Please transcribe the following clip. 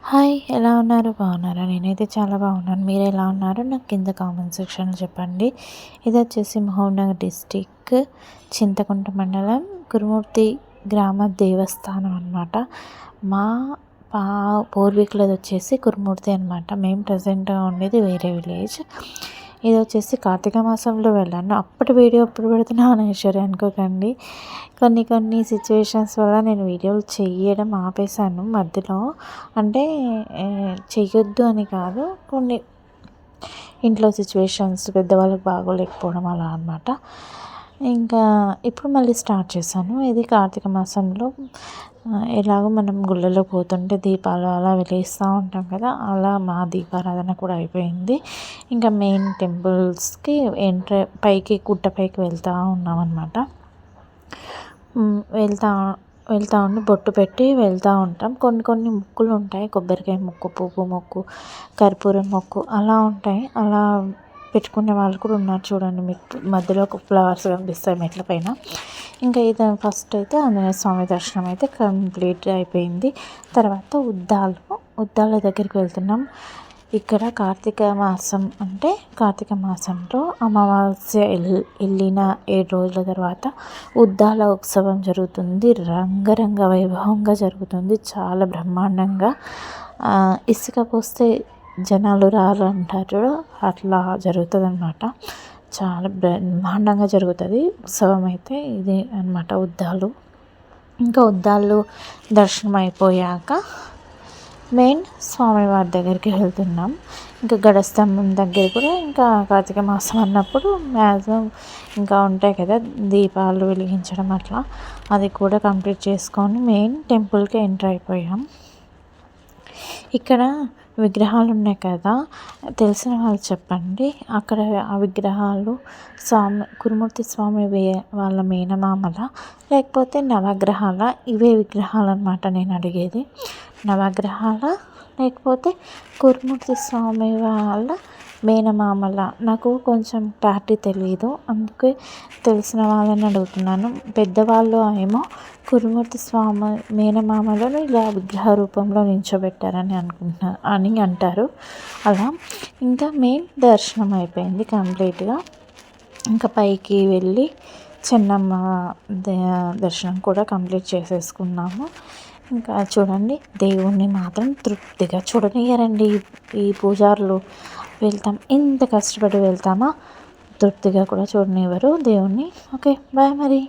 Hi, ఎలా ఉన్నారు? బాగున్నారా? నేనైతే చాలా బాగున్నాను. మీరు ఎలా ఉన్నారు? నాకు కింద కామెంట్ సెక్షన్లో చెప్పండి. ఇది వచ్చేసి మహబూబ్నగర్ డిస్టిక్ చింతకుంట మండలం కురుమూర్తి గ్రామ దేవస్థానం అనమాట. మా పూర్వీకులది వచ్చేసి కురుమూర్తి అనమాట. మేము ప్రజెంట్గా ఉండేది వేరే విలేజ్. ఇది వచ్చేసి కార్తీక మాసంలో వెళ్ళాను. అప్పటి వీడియో ఎప్పుడు పెడుతున్నా అనేశ్వరి అనుకోకండి. కొన్ని సిచ్యువేషన్స్ వల్ల నేను వీడియోలు చేయడం ఆపేశాను మధ్యలో. అంటే చెయ్యొద్దు అని కాదు, కొన్ని ఇంట్లో సిచ్యువేషన్స్ పెద్దవాళ్ళకి బాగోలేకపోవడం అలా అనమాట. ఇంకా ఇప్పుడు మళ్ళీ స్టార్ట్ చేశాను. ఇది కార్తీక మాసంలో ఎలాగో మనం గుళ్ళలో పోతుంటే దీపాలు అలా వెలిగిస్తూ ఉంటాం కదా, అలా మా దీపారాధన కూడా అయిపోయింది. ఇంకా మెయిన్ టెంపుల్స్కి గుట్ట పైకి వెళ్తూ ఉన్నామన్నమాట. వెళ్తూ ఉండి బొట్టు పెట్టి వెళ్తూ ఉంటాం. కొన్ని మొక్కులు ఉంటాయి, కొబ్బరికాయ మొక్కు, పువ్వు మొక్కు, కర్పూరం మొక్కు అలా ఉంటాయి. అలా పెట్టుకునే వాళ్ళు కూడా ఉన్నారు చూడండి. మీకు మధ్యలో ఒక ఫ్లవర్స్ కనిపిస్తాయి మెట్ల పైన. ఇంకా ఇది ఫస్ట్ అయితే ఆంజనేయ స్వామి దర్శనం అయితే కంప్లీట్ అయిపోయింది. తర్వాత ఉద్దాల దగ్గరికి వెళ్తున్నాం. ఇక్కడ కార్తీక మాసం అంటే కార్తీక మాసంలో అమావాస్య వెళ్ళిన 7 రోజుల తర్వాత ఉద్దాల ఉత్సవం జరుగుతుంది. రంగరంగ వైభవంగా జరుగుతుంది, చాలా బ్రహ్మాండంగా. ఇసుక పోస్తే జనాలు రారు అంటారు చూడు, అట్లా జరుగుతుంది అనమాట. చాలా బ్రహ్మాండంగా జరుగుతుంది ఉత్సవం అయితే. ఇది అనమాట ఉద్దాలు. ఇంకా ఉద్దాలు దర్శనం అయిపోయాక మెయిన్ స్వామివారి దగ్గరికి వెళ్తున్నాం. ఇంకా గడస్తంభం దగ్గర కూడా ఇంకా కార్తీక మాసం అన్నప్పుడు మ్యాక్సిమం ఇంకా ఉంటాయి కదా దీపాలు వెలిగించడం, అట్లా అది కూడా కంప్లీట్ చేసుకొని మెయిన్ టెంపుల్కి ఎంటర్ అయిపోయాం. ఇక్కడ విగ్రహాలు ఉన్నాయి కదా, తెలిసిన వాళ్ళు చెప్పండి. అక్కడ ఆ విగ్రహాలు కురుమూర్తి స్వామి వాళ్ళ మేనమామల లేకపోతే నవగ్రహాల? ఇవే విగ్రహాలు అనమాట నేను అడిగేది. నవగ్రహాల లేకపోతే కురుమూర్తి స్వామి వాళ్ళ మేనమామల? నాకు కొంచెం క్లారిటీ తెలియదు, అందుకే తెలిసిన వాళ్ళని అడుగుతున్నాను. పెద్దవాళ్ళు ఏమో కురుమూర్తి స్వామి మేనమామలను ఇలా విగ్రహ రూపంలో నిల్చోబెట్టారని అని అంటారు. అలా ఇంకా మెయిన్ దర్శనం అయిపోయింది కంప్లీట్గా. ఇంకా పైకి వెళ్ళి చెన్నమ్మ దర్శనం కూడా కంప్లీట్ చేసేసుకున్నాము. ఇంకా చూడండి, దేవుణ్ణి మాత్రం తృప్తిగా చూడనియ్యారండి ఈ పూజారులు. ఇంత కష్టపడి వెళ్తామా, తృప్తిగా కూడా చూడనివ్వరు దేవుణ్ణి. ఓకే, బాయ్ మరి.